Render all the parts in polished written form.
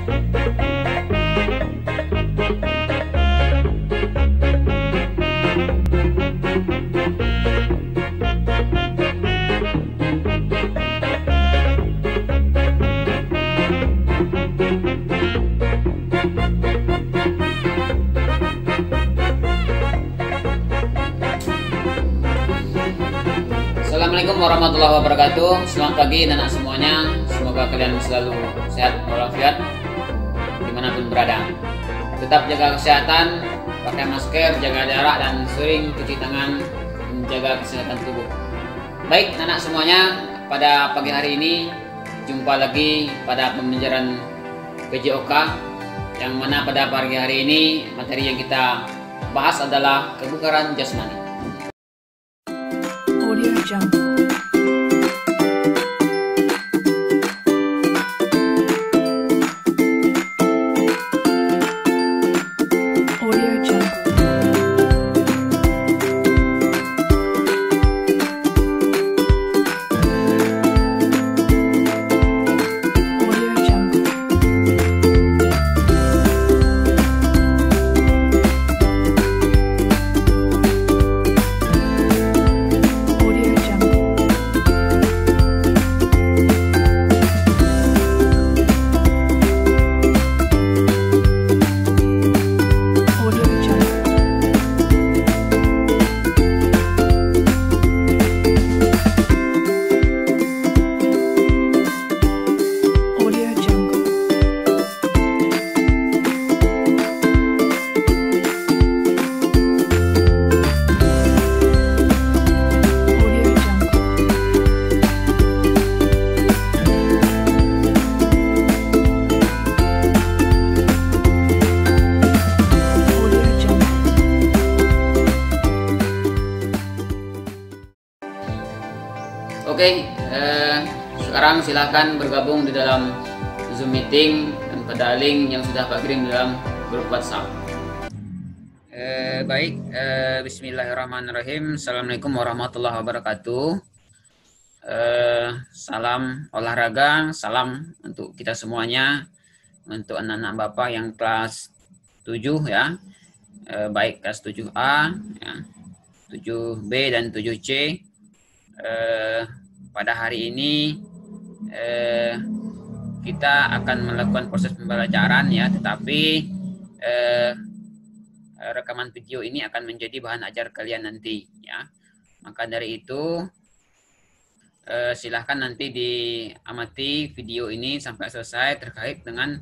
Assalamualaikum warahmatullahi wabarakatuh. Selamat pagi anak semuanya. Semoga kalian selalu sehat walafiat dimanapun berada. Tetap jaga kesehatan, pakai masker, jaga jarak, dan sering cuci tangan, menjaga kesehatan tubuh. Baik anak semuanya, pada pagi hari ini jumpa lagi pada pembelajaran PJOK, yang mana pada pagi hari ini materi yang kita bahas adalah kebugaran jasmani. Audio Jungle. Audio Jungle. Audio Jungle. Audio Jungle. Audio Jungle. Audio Jungle. Audio Jungle. Audio Jungle. Oke, sekarang silahkan bergabung di dalam Zoom meeting dan pada link yang sudah Pak kirim di dalam grup WhatsApp. Baik, bismillahirrahmanirrahim. Assalamualaikum warahmatullahi wabarakatuh. Salam olahraga, salam untuk kita semuanya, untuk anak-anak Bapak yang kelas 7 ya, baik kelas 7A, ya, 7B dan 7C. Pada hari ini kita akan melakukan proses pembelajaran ya, tetapi rekaman video ini akan menjadi bahan ajar kalian nanti ya. Maka dari itu silahkan nanti diamati video ini sampai selesai terkait dengan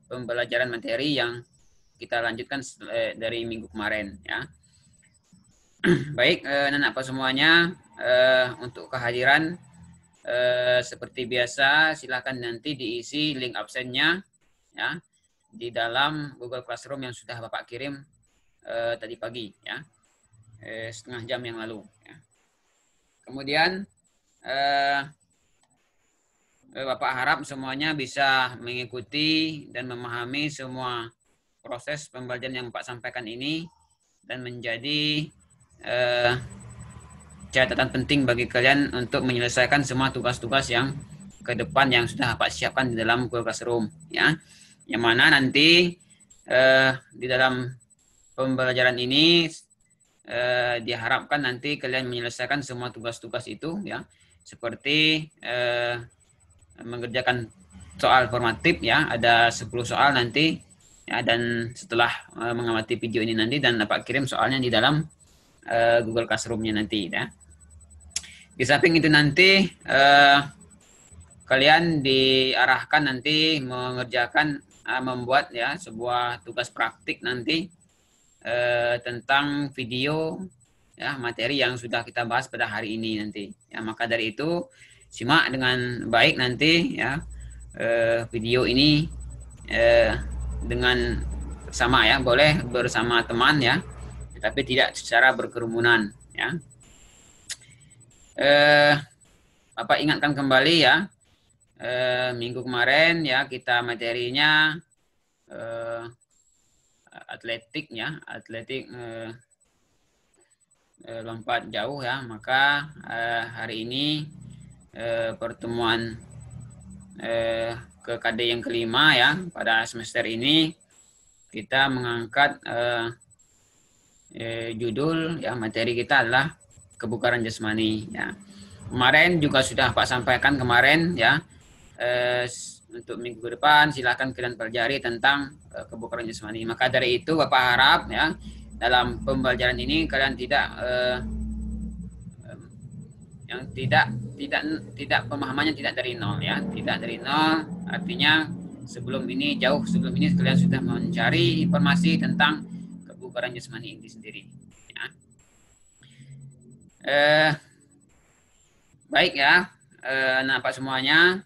pembelajaran materi yang kita lanjutkan dari minggu kemarin ya. Baik, anak-anak semuanya, untuk kehadiran seperti biasa silahkan nanti diisi link absennya ya di dalam Google Classroom yang sudah Bapak kirim tadi pagi ya, setengah jam yang lalu ya. Kemudian Bapak harap semuanya bisa mengikuti dan memahami semua proses pembelajaran yang Bapak sampaikan ini dan menjadi catatan penting bagi kalian untuk menyelesaikan semua tugas-tugas yang ke depan yang sudah Bapak siapkan di dalam Google Classroom ya. Yang mana nanti di dalam pembelajaran ini diharapkan nanti kalian menyelesaikan semua tugas-tugas itu ya, seperti mengerjakan soal formatif ya, ada 10 soal nanti ya, dan setelah mengamati video ini nanti dan Bapak kirim soalnya di dalam Google Classroom-nya nanti ya. Di samping itu nanti kalian diarahkan nanti mengerjakan membuat ya sebuah tugas praktik nanti tentang video ya, materi yang sudah kita bahas pada hari ini nanti ya. Maka dari itu simak dengan baik nanti ya video ini dengan sama ya, boleh bersama teman ya, tetapi tidak secara berkerumunan ya. Bapak ingatkan kembali ya, minggu kemarin ya kita materinya atletik ya, atletik lompat jauh ya. Maka hari ini pertemuan ke KD yang kelima ya. Pada semester ini kita mengangkat judul ya, materi kita adalah kebugaran jasmani ya. Kemarin juga sudah Pak sampaikan kemarin ya. Untuk minggu depan silahkan kalian pelajari tentang kebugaran jasmani. Maka dari itu Bapak harap ya dalam pembelajaran ini kalian tidak pemahamannya tidak dari nol ya, tidak dari nol, artinya jauh sebelum ini kalian sudah mencari informasi tentang kebugaran jasmani ini sendiri ya. Baik ya, Pak semuanya,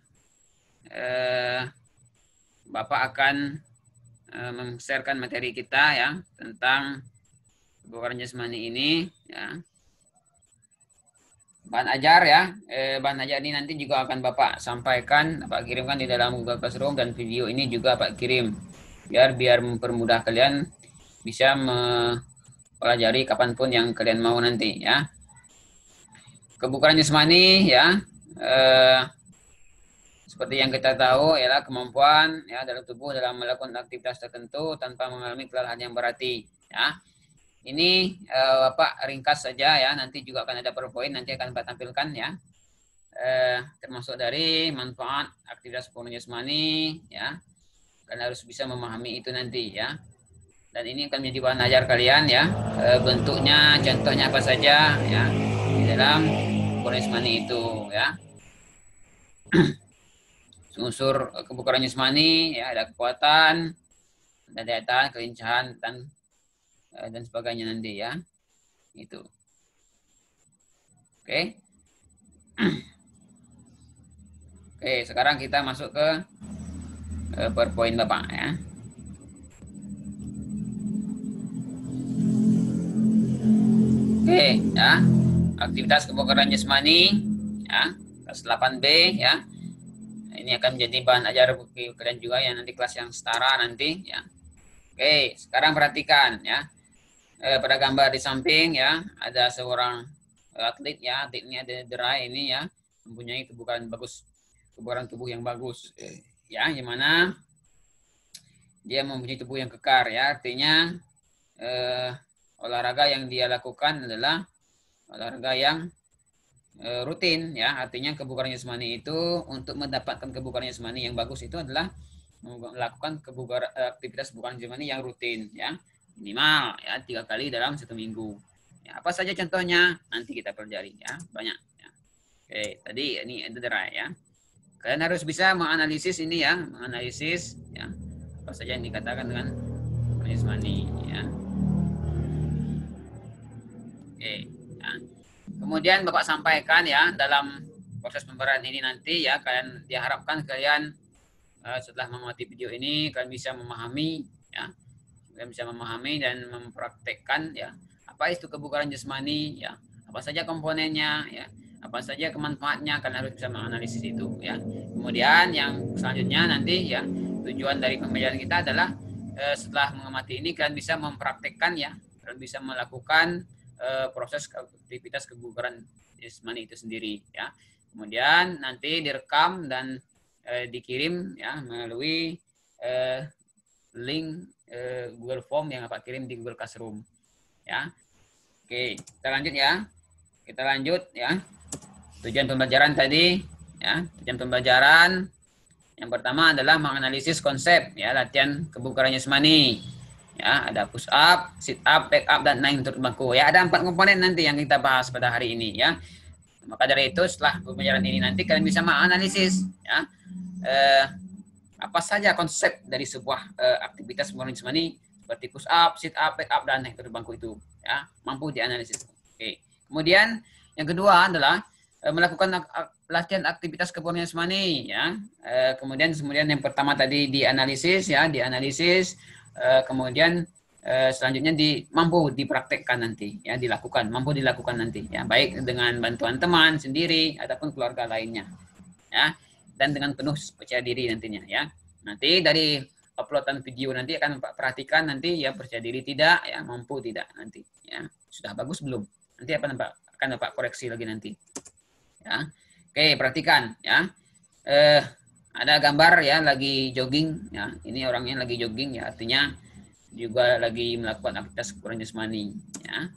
Bapak akan men-sharekan materi kita ya tentang kebugaran jasmani ini ya. Bahan ajar ya, bahan ajar ini nanti juga akan Bapak sampaikan, Bapak kirimkan di dalam Google Classroom, dan video ini juga Bapak kirim biar mempermudah kalian bisa mempelajari kapanpun yang kalian mau nanti ya. Kebugaran jasmani ya, seperti yang kita tahu ialah kemampuan ya dalam tubuh dalam melakukan aktivitas tertentu tanpa mengalami kelelahan yang berarti ya. Ini Bapak ringkas saja ya, nanti juga akan ada PowerPoint nanti akan Bapak tampilkan ya. Termasuk dari manfaat aktivitas kebugaran jasmani ya. Kalian harus bisa memahami itu nanti ya. Dan ini akan menjadi bahan ajar kalian ya. Bentuknya, contohnya apa saja ya di dalam kebugaran jasmani itu ya. Unsur kebugaran jasmani ya, ada kekuatan, ada daya tahan, kelincahan dan sebagainya nanti ya. Itu. Oke. Oke, sekarang kita masuk ke PowerPoint Bapak ya. Oke, ya. Aktivitas kebugaran jasmani ya, kelas 8B ya. Ini akan menjadi bahan ajar bagi kalian juga ya, nanti kelas yang setara nanti ya. Oke, sekarang perhatikan ya. Pada gambar di samping ya, ada seorang atlet ya, atletnya Derai ini ya, mempunyai kebugaran tubuh yang bagus ya, yang mana dia mempunyai tubuh yang kekar ya, artinya olahraga yang dia lakukan adalah olahraga yang rutin ya, artinya kebugaran jasmani itu, untuk mendapatkan kebugaran jasmani yang bagus itu adalah melakukan aktivitas kebugaran jasmani yang rutin ya, minimal ya 3 kali dalam 1 minggu ya. Apa saja contohnya nanti kita pelajari ya, banyak ya. Oke, tadi ini Derai ya, kalian harus bisa menganalisis ini ya, menganalisis ya apa saja yang dikatakan dengan kebugaran jasmani ya. Oke ya. Kemudian Bapak sampaikan ya, dalam proses pembelajaran ini nanti ya, kalian diharapkan kalian setelah mengamati video ini kalian bisa memahami ya, kalian bisa memahami dan mempraktekkan ya apa itu kebugaran jasmani ya, apa saja komponennya ya, apa saja kemanfaatnya, kalian harus bisa menganalisis itu ya. Kemudian yang selanjutnya nanti ya, tujuan dari pembelajaran kita adalah setelah mengamati ini kalian bisa mempraktekkan ya, kalian bisa melakukan proses aktivitas kebugaran jasmani itu sendiri ya. Kemudian nanti direkam dan dikirim ya melalui link Google Form yang Bapak kirim di Google Classroom ya. Oke, kita lanjut ya. Kita lanjut ya. Tujuan pembelajaran tadi ya, tujuan pembelajaran yang pertama adalah menganalisis konsep ya, latihan kebugaran jasmani. Ya, ada push up, sit up, back up, dan naik turun bangku. Ya, ada 4 komponen nanti yang kita bahas pada hari ini ya. Maka dari itu setelah pembelajaran ini nanti kalian bisa menganalisis ya, apa saja konsep dari sebuah aktivitas kebugaran jasmani seperti push up, sit up, back up, dan naik turun bangku itu ya, mampu dianalisis. Oke. Kemudian yang kedua adalah melakukan latihan aktivitas kebugaran jasmani ya. Kemudian yang pertama tadi dianalisis ya, kemudian selanjutnya mampu dipraktekkan nanti ya, mampu dilakukan nanti ya, baik dengan bantuan teman sendiri ataupun keluarga lainnya ya, dan dengan penuh percaya diri nantinya ya. Nanti dari uploadan video nanti akan Pak perhatikan nanti ya, percaya diri tidak ya, mampu tidak nanti ya, sudah bagus belum, nanti akan Pak koreksi lagi nanti ya. Oke, perhatikan ya. ada gambar ya lagi jogging ya. Ini orangnya lagi jogging ya, artinya juga lagi melakukan aktivitas kebugaran jasmani ya.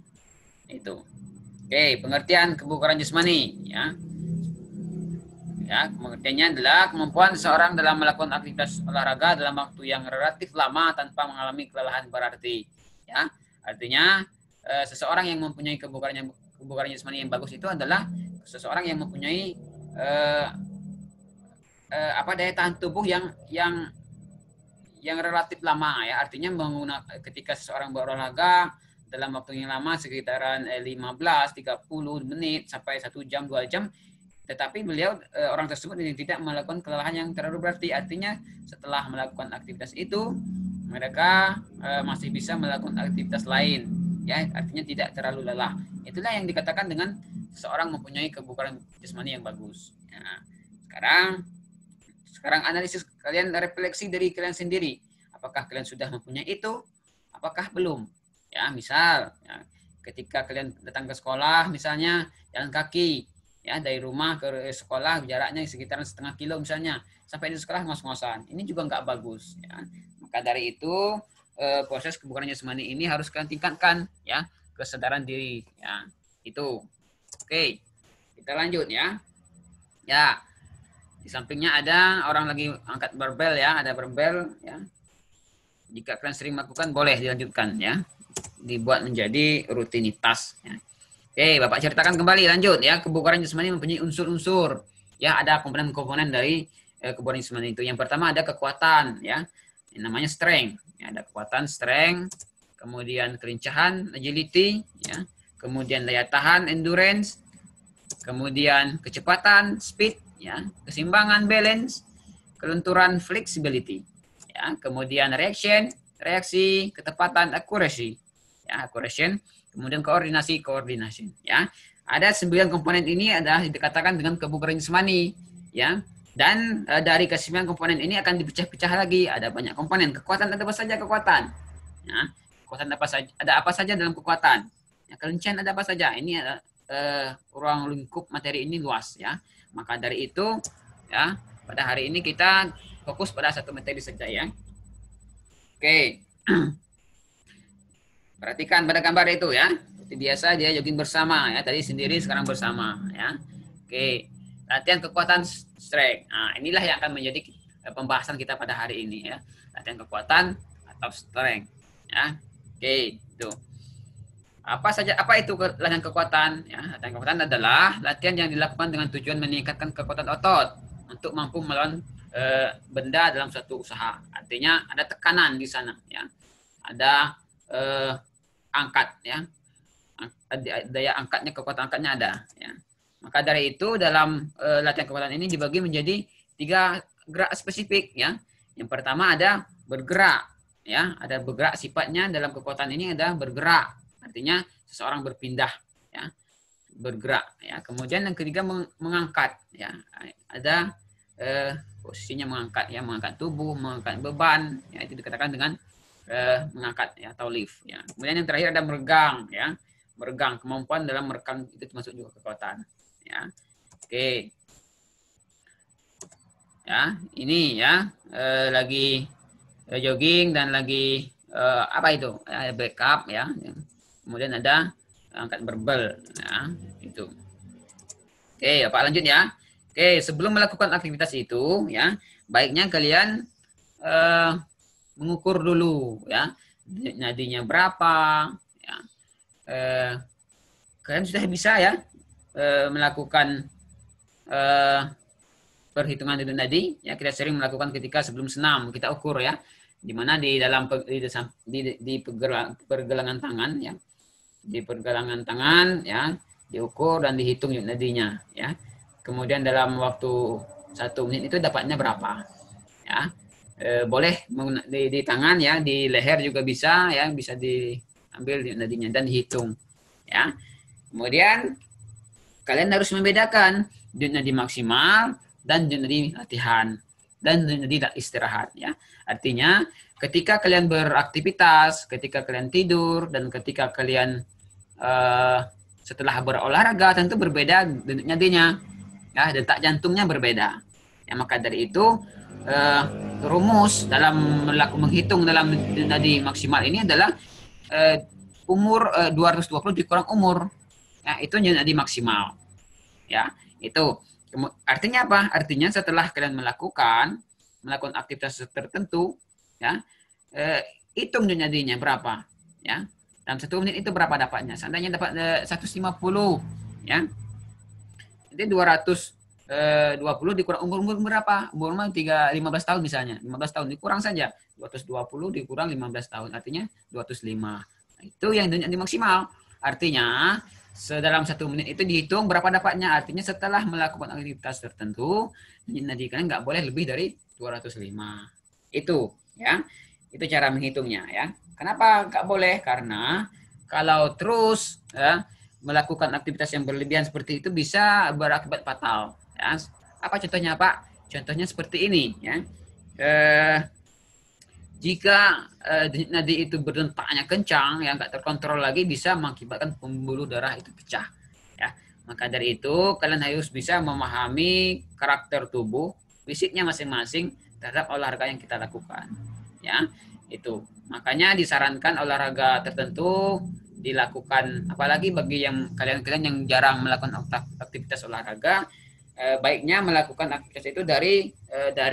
Itu. Oke, pengertian kebugaran jasmani ya. Ya, pengertiannya adalah kemampuan seseorang dalam melakukan aktivitas olahraga dalam waktu yang relatif lama tanpa mengalami kelelahan berarti. Ya, artinya seseorang yang mempunyai kebugaran jasmani yang bagus itu adalah seseorang yang mempunyai daya tahan tubuh yang relatif lama ya. Artinya ketika seseorang berolahraga dalam waktu yang lama sekitaran 15-30 menit sampai 1 jam 2 jam, tetapi beliau orang tersebut tidak melakukan kelelahan yang terlalu berarti. Artinya setelah melakukan aktivitas itu mereka masih bisa melakukan aktivitas lain ya, artinya tidak terlalu lelah. Itulah yang dikatakan dengan seseorang mempunyai kebugaran jasmani yang bagus ya. Sekarang analisis, kalian refleksi dari kalian sendiri, apakah kalian sudah mempunyai itu, apakah belum ya. Misal ya, ketika kalian datang ke sekolah misalnya jalan kaki ya, dari rumah ke sekolah jaraknya sekitaran setengah kilo misalnya, sampai di sekolah ngos-ngosan, ini juga nggak bagus ya. Maka dari itu proses kebugaran jasmani ini harus kalian tingkatkan ya, kesadaran diri ya. Itu oke, kita lanjut ya. Ya, di sampingnya ada orang lagi angkat barbel ya, ada barbel ya. Jika kalian sering melakukan boleh dilanjutkan ya, dibuat menjadi rutinitas ya. Oke, Bapak ceritakan kembali, lanjut ya. Kebugaran jasmani mempunyai unsur-unsur ya, ada komponen-komponen dari kebugaran jasmani itu. Yang pertama ada kekuatan ya, yang namanya strength ya, ada kekuatan strength, kemudian kelincahan agility ya, kemudian daya tahan endurance, kemudian kecepatan speed ya, keseimbangan balance, kelenturan flexibility ya, kemudian reaksi, ketepatan accuracy ya, kemudian koordinasi ya. Ada 9 komponen ini adalah dikatakan dengan kebugaran jasmani ya. Dan dari ke-9 komponen ini akan dipecah-pecah lagi. Ada banyak komponen. Kekuatan ada apa saja kekuatan? Ya. Kekuatan ada apa saja dalam kekuatan? Ya, kelincian ada apa saja? Ini ada ruang lingkup materi ini luas ya. Maka dari itu ya, pada hari ini kita fokus pada satu materi saja ya. Oke. Perhatikan pada gambar itu ya. Seperti biasa dia jogging bersama ya. Tadi sendiri, sekarang bersama ya. Oke. Latihan kekuatan strength. Nah, inilah yang akan menjadi pembahasan kita pada hari ini ya. Latihan kekuatan atau strength ya. Oke, itu. Apa itu latihan kekuatan? Ya, latihan kekuatan adalah latihan yang dilakukan dengan tujuan meningkatkan kekuatan otot untuk mampu melawan benda dalam suatu usaha. Artinya ada tekanan di sana ya. Ada angkat ya, daya angkatnya, kekuatan angkatnya ada ya. Maka dari itu dalam latihan kekuatan ini dibagi menjadi 3 gerak spesifik ya. Yang pertama ada bergerak ya, ada bergerak, sifatnya dalam kekuatan ini ada bergerak, artinya seseorang berpindah ya, bergerak ya. Kemudian yang ketiga mengangkat ya, ada posisinya mengangkat ya, mengangkat tubuh, mengangkat beban ya, itu dikatakan dengan mengangkat ya, atau lift ya. Kemudian yang terakhir ada meregang ya, meregang, kemampuan dalam meregang itu termasuk juga kekuatan ya. Oke ya, ini ya lagi jogging dan lagi apa itu backup ya. Kemudian ada angkat barbel ya, itu. Oke, Pak lanjut ya. Oke, sebelum melakukan aktivitas itu ya, baiknya kalian mengukur dulu ya, nadinya berapa ya. Kalian sudah bisa ya melakukan perhitungan denyut nadi ya. Kita sering melakukan ketika sebelum senam, kita ukur ya, di mana di dalam di pergelangan tangan ya, di pergelangan tangan ya, diukur dan dihitung denyut nadinya ya. Kemudian dalam waktu 1 menit itu dapatnya berapa ya. Boleh di tangan ya, di leher juga bisa ya, bisa diambil nadinya dan dihitung ya. Kemudian kalian harus membedakan nadi maksimal dan nadi latihan dan nadi istirahat ya. Artinya ketika kalian beraktivitas, ketika kalian tidur, dan ketika kalian setelah berolahraga tentu berbeda nadinya ya, detak jantungnya berbeda Ya, maka dari itu rumus dalam menghitung dalam nadi maksimal ini adalah umur 220 dikurang umur. Ya, itu nadi maksimal. Ya, itu artinya apa? Artinya setelah kalian melakukan aktivitas tertentu, ya, hitung nadinya berapa, ya. Dalam 1 menit itu berapa dapatnya? Seandainya dapat 150, ya. Jadi 220 dikurang umur berapa? Umur 15 tahun misalnya. 15 tahun dikurang saja. 220 dikurang 15 tahun. Artinya 205. Nah, itu yang nadi maksimal. Artinya dalam 1 menit itu dihitung berapa dapatnya. Artinya setelah melakukan aktivitas tertentu, nadi kalian nggak boleh lebih dari 205. Itu, ya. Itu cara menghitungnya, ya. Kenapa nggak boleh? Karena kalau terus melakukan aktivitas yang berlebihan seperti itu bisa berakibat fatal. Ya. Apa contohnya, Pak? Contohnya seperti ini, ya. Jika nadi itu berdetaknya kencang, yang nggak terkontrol lagi, bisa mengakibatkan pembuluh darah itu pecah. Ya. Maka dari itu kalian harus bisa memahami karakter tubuh, fisiknya masing-masing terhadap olahraga yang kita lakukan. Ya, itu. Makanya disarankan olahraga tertentu dilakukan, apalagi bagi yang kalian-kalian yang jarang melakukan aktivitas olahraga, baiknya melakukan aktivitas itu dari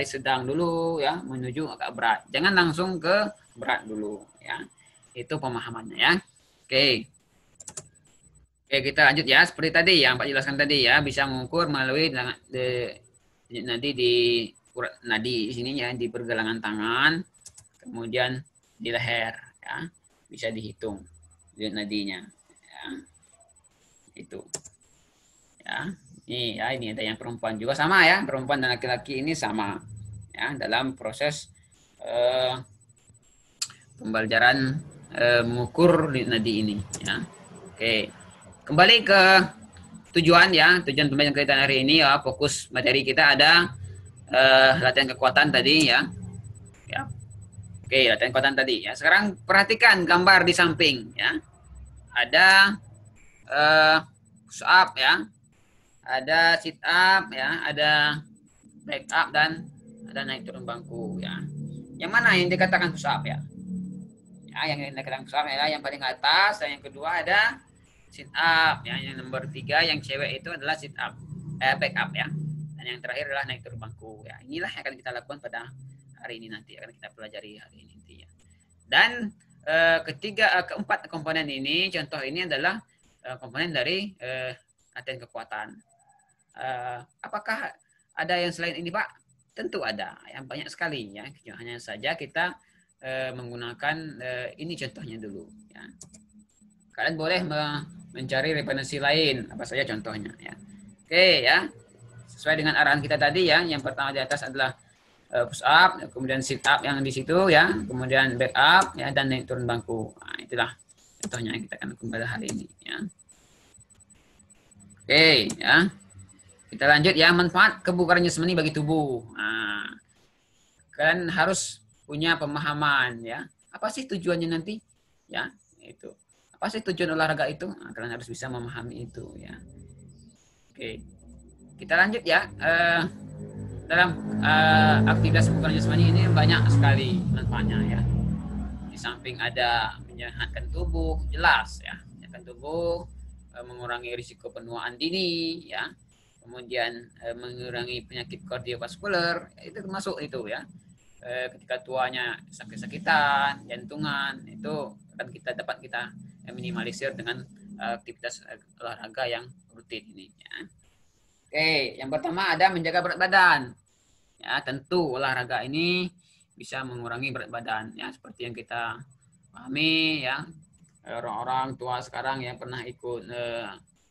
sedang dulu, ya, menuju agak berat. Jangan langsung ke berat dulu, ya. Itu pemahamannya, ya. Oke. Oke, kita lanjut, ya. Seperti tadi yang Pak jelaskan tadi, ya, bisa mengukur melalui nanti di nadi sini, ya, di pergelangan tangan, kemudian di leher, ya, bisa dihitung nadinya, ya. Itu, ya. Ini ada yang perempuan juga sama, ya, perempuan dan laki-laki ini sama, ya, dalam proses pembelajaran mengukur nadi ini, ya. Oke, kembali ke tujuan, ya, tujuan pembelajaran kita hari ini, ya, fokus materi kita ada latihan kekuatan tadi, ya. Oke, latihan kekuatan tadi, ya. Sekarang perhatikan gambar di samping, ya. Ada push up, ya. Ada sit up, ya. Ada back up dan ada naik turun bangku, ya. Yang mana yang dikatakan push up, ya? Ya, yang dikatakan push up, ya, yang paling atas, dan yang kedua ada sit up, ya. Yang nomor 3 yang cewek itu adalah sit up, back up, ya. Dan yang terakhir adalah naik turun bangku, ya. Inilah yang akan kita lakukan pada hari ini, nanti akan kita pelajari hari ini, ya. Dan keempat komponen ini, contoh ini adalah komponen dari latihan kekuatan. Apakah ada yang selain ini, Pak? Tentu ada, yang banyak sekali, ya. Hanya saja kita menggunakan ini contohnya dulu, ya. Kalian boleh mencari referensi lain, apa saja contohnya, ya. Oke, ya. Sesuai dengan arahan kita tadi, ya. Yang pertama di atas adalah push up, kemudian sit up yang di situ, ya, kemudian back up, ya, dan naik turun bangku. Nah, itulah contohnya yang kita akan kembali hari ini, ya. Oke, ya. Kita lanjut, ya, manfaat kebugaran jasmani bagi tubuh. Nah, kalian harus punya pemahaman, ya. Apa sih tujuannya nanti? Ya, itu. Apa sih tujuan olahraga itu? Nah, kalian harus bisa memahami itu, ya. Oke. Kita lanjut, ya. Dalam aktivitas kebugaran jasmani ini banyak sekali manfaatnya, ya. Di samping ada menyehatkan tubuh, jelas, ya, menyehatkan tubuh, mengurangi risiko penuaan dini, ya, kemudian mengurangi penyakit kardiovaskuler, itu termasuk itu, ya. Ketika tuanya sakit-sakitan, jantungan, itu akan dapat kita minimalisir dengan aktivitas olahraga yang rutin ini, ya. Oke, yang pertama ada menjaga berat badan. Ya, tentu olahraga ini bisa mengurangi berat badan, ya, seperti yang kita pahami, ya. Orang-orang tua sekarang yang pernah ikut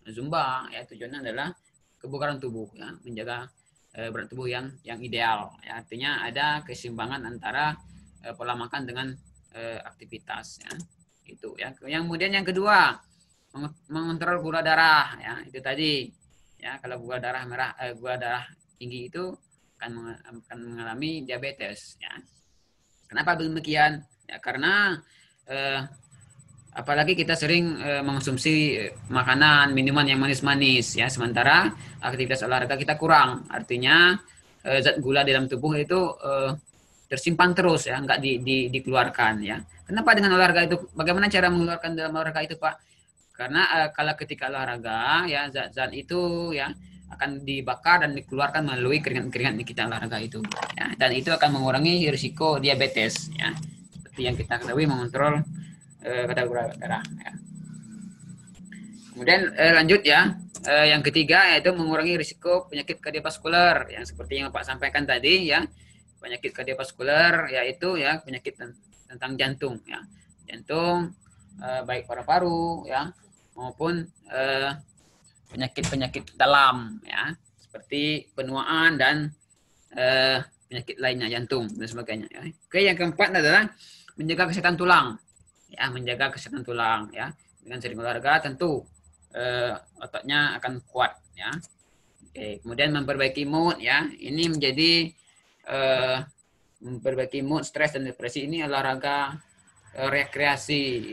Zumba, ya, tujuannya adalah kebugaran tubuh, ya, menjaga berat tubuh yang ideal, ya. Artinya ada keseimbangan antara pola makan dengan aktivitas, ya. Itu, ya. Yang kemudian yang kedua, mengontrol gula darah, ya. Itu tadi, ya, kalau gula darah tinggi itu akan mengalami diabetes, ya. Kenapa demikian? Ya, karena apalagi kita sering mengonsumsi makanan, minuman yang manis-manis, ya, sementara aktivitas olahraga kita kurang. Artinya zat gula dalam tubuh itu tersimpan terus ya, nggak dikeluarkan ya. Kenapa dengan olahraga itu? Bagaimana cara mengeluarkan dalam olahraga itu, Pak? Karena kalau ketika olahraga ya zat-zat itu ya akan dibakar dan dikeluarkan melalui keringat-keringat di kita olahraga itu ya, dan itu akan mengurangi risiko diabetes ya. Seperti yang kita ketahui, mengontrol kadar gula darah ya. Kemudian lanjut ya, yang ketiga yaitu mengurangi risiko penyakit kardiovaskular yang seperti yang Pak sampaikan tadi ya. Penyakit kardiovaskular yaitu ya penyakit tentang jantung ya, jantung baik paru-paru ya maupun penyakit-penyakit dalam ya, seperti penuaan dan penyakit lainnya, jantung dan sebagainya ya. Oke, yang keempat adalah menjaga kesehatan tulang ya, menjaga kesehatan tulang ya. Dengan sering olahraga tentu ototnya akan kuat ya. Oke, kemudian memperbaiki mood ya. Ini menjadi memperbaiki mood, stres dan depresi. Ini olahraga rekreasi.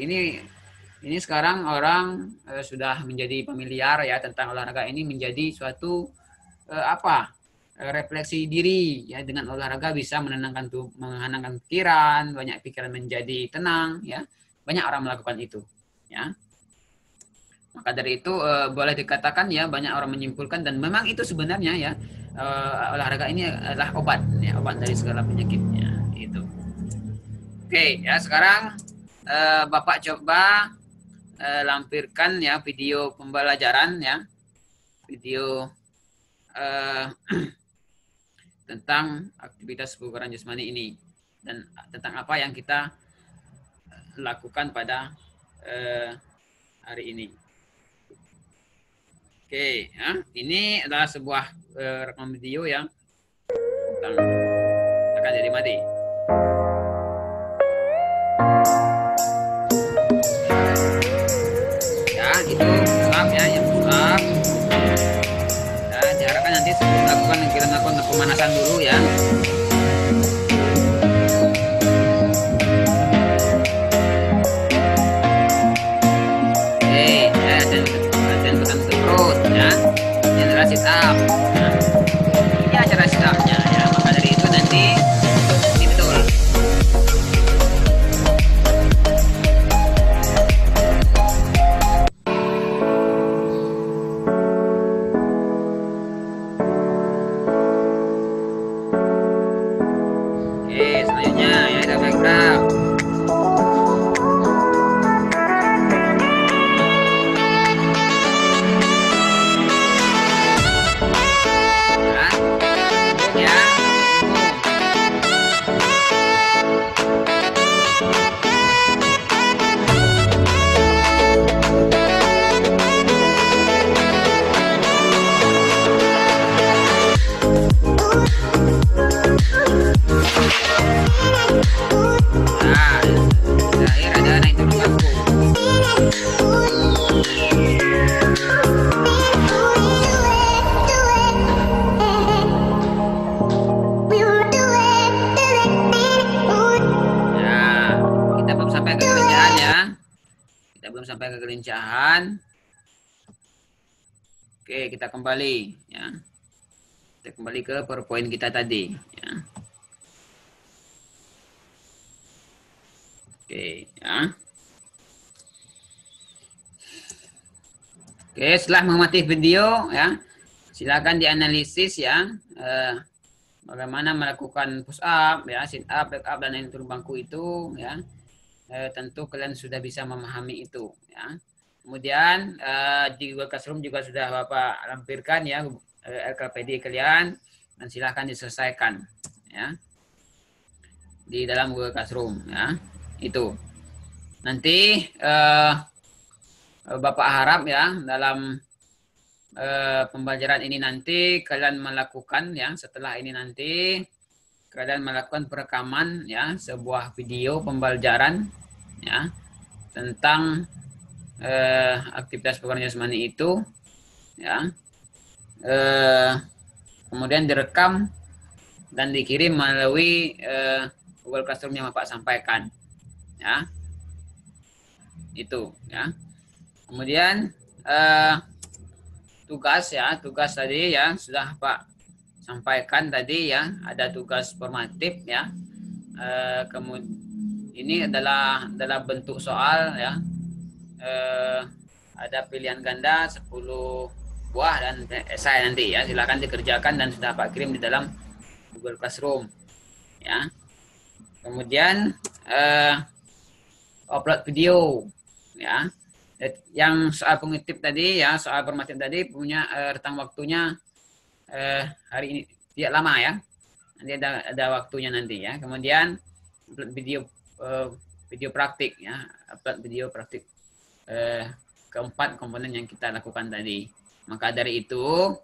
Ini sekarang orang sudah menjadi familiar ya tentang olahraga ini, menjadi suatu refleksi diri ya. Dengan olahraga bisa menenangkan pikiran, banyak pikiran menjadi tenang ya. Banyak orang melakukan itu ya. Maka dari itu boleh dikatakan ya, banyak orang menyimpulkan dan memang itu sebenarnya ya, olahraga ini adalah obat ya, obat dari segala penyakitnya itu. Oke ya, sekarang Bapak coba lampirkan ya video pembelajaran ya, video tentang aktivitas kebugaran jasmani ini dan tentang apa yang kita lakukan pada hari ini. Oke ya, ini adalah sebuah rekaman video yang akan jadi mati. Itu push-up ya, yang push-up ya, diharapkan nanti sebelum kita melakukan pemanasan dulu ya. Oke ya, dan tekan perut ya. Ini adalah sit up ya. Ini acara sit up-nya ya, maka dari itu nanti ini betul. Sampai kegelincahan. Oke, kita kembali ya. Kita kembali ke PowerPoint kita tadi ya. Oke ya. Oke, setelah mengamati video ya, silakan dianalisis ya, bagaimana melakukan push up ya, sit up, back up dan naik turun bangku itu ya. Tentu kalian sudah bisa memahami itu ya. Kemudian di Google Classroom juga sudah Bapak lampirkan ya RKPD kalian, dan silahkan diselesaikan ya di dalam Google Classroom ya. Itu nanti Bapak harap ya dalam pembelajaran ini nanti kalian melakukan ya, setelah ini nanti kalian melakukan perekaman ya, sebuah video pembelajaran ya tentang aktivitas kebugaran jasmani itu ya, kemudian direkam dan dikirim melalui Google Classroom yang Bapak sampaikan ya, itu ya. Kemudian tugas tadi ya sudah Pak sampaikan tadi ya, ada tugas formatif ya. Kemudian ini adalah bentuk soal ya. Ada pilihan ganda 10 buah dan esai nanti ya. Silakan dikerjakan dan sudah Pak kirim di dalam Google Classroom ya. Kemudian upload video ya. Yang soal pengetip tadi ya, soal formatif tadi punya rentang waktunya hari ini tidak lama ya. Nanti ada waktunya nanti ya. Kemudian upload video praktik ya, upload video praktik keempat komponen yang kita lakukan tadi. Maka dari itu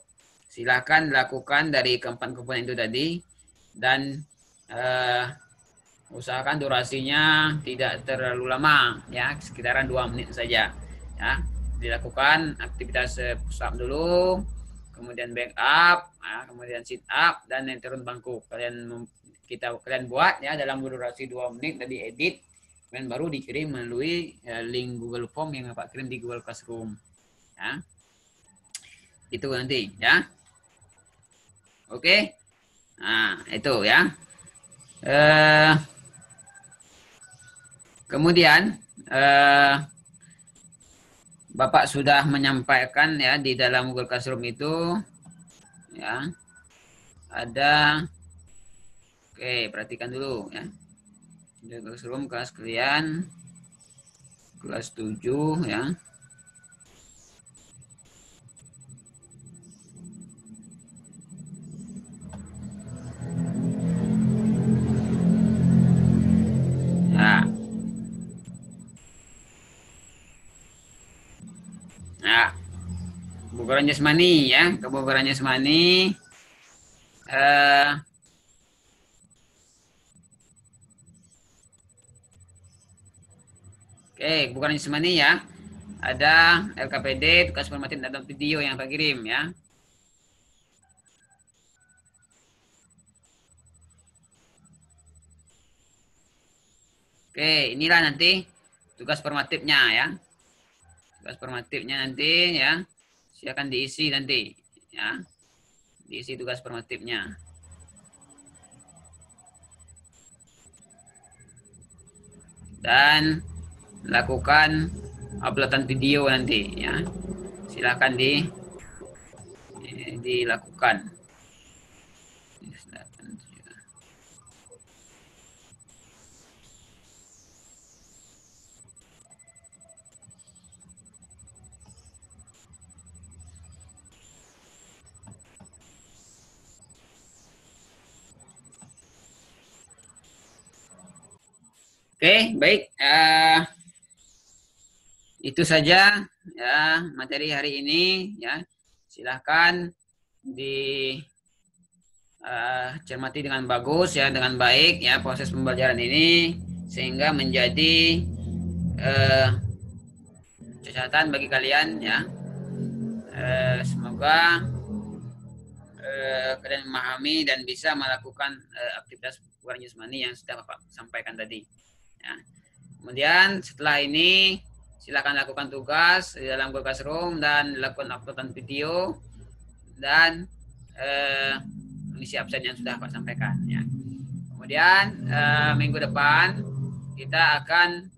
silakan lakukan dari keempat komponen itu tadi dan usahakan durasinya tidak terlalu lama ya, sekitaran 2 menit saja ya. Dilakukan aktivitas push up dulu, kemudian back up, kemudian sit up dan turun bangku. Kalian buat ya dalam durasi 2 menit, tadi edit, kemudian baru dikirim melalui link Google Form yang Bapak kirim di Google Classroom ya. Itu nanti ya. Oke. Nah, itu ya. Kemudian Bapak sudah menyampaikan ya di dalam Google Classroom itu ya. Ada, oke, perhatikan dulu ya. Google Classroom kelas kalian kelas 7 ya. Nah, kebugaran jasmani ya, kebugaran jasmani. Oke, kebugaran jasmani ya. Ada LKPD, tugas formatif dalam video yang Pak kirim ya. Oke, inilah nanti tugas formatifnya ya. Tugas formatifnya nanti ya. Silakan diisi nanti ya. Diisi tugas formatifnya. Dan lakukan uploadan video nanti ya. Silakan dilakukan. Oke, baik. Itu saja ya materi hari ini ya. Silahkan cermati dengan bagus ya, dengan baik ya proses pembelajaran ini sehingga menjadi catatan bagi kalian ya. Semoga kalian memahami dan bisa melakukan aktivitas kebugaran jasmani yang sudah Bapak sampaikan tadi. Ya. Kemudian setelah ini silakan lakukan tugas di dalam Google Classroom dan lakukan uploadan video dan mengisi absen yang sudah Pak sampaikan. Ya. Kemudian minggu depan kita akan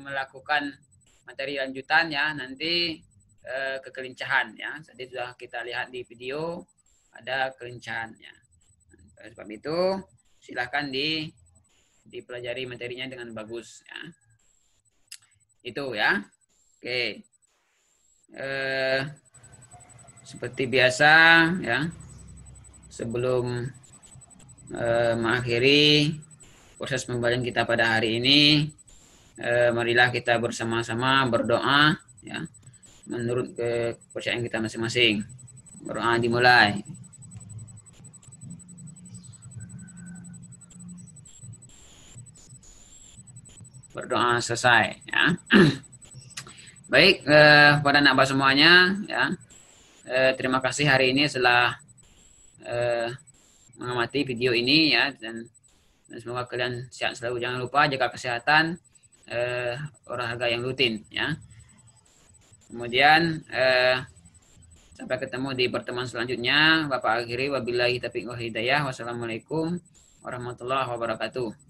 melakukan materi lanjutan ya, nanti kekelincahan ya. Tadi sudah kita lihat di video ada kelincahan ya. Oleh sebab itu silakan dipelajari materinya dengan bagus ya. Itu ya. Oke. Seperti biasa ya. Sebelum mengakhiri proses pembelajaran kita pada hari ini, marilah kita bersama-sama berdoa ya. Menurut kepercayaan kita masing-masing. Berdoa dimulai. Berdoa selesai ya. Baik, pada anak semuanya ya. Terima kasih hari ini setelah mengamati video ini ya, dan semoga kalian sehat selalu. Jangan lupa jaga kesehatan, olahraga yang rutin ya. Kemudian Sampai ketemu di pertemuan selanjutnya. Bapak akhiri wabillahi taufiq wal hidayah. Wassalamualaikum warahmatullahi wabarakatuh.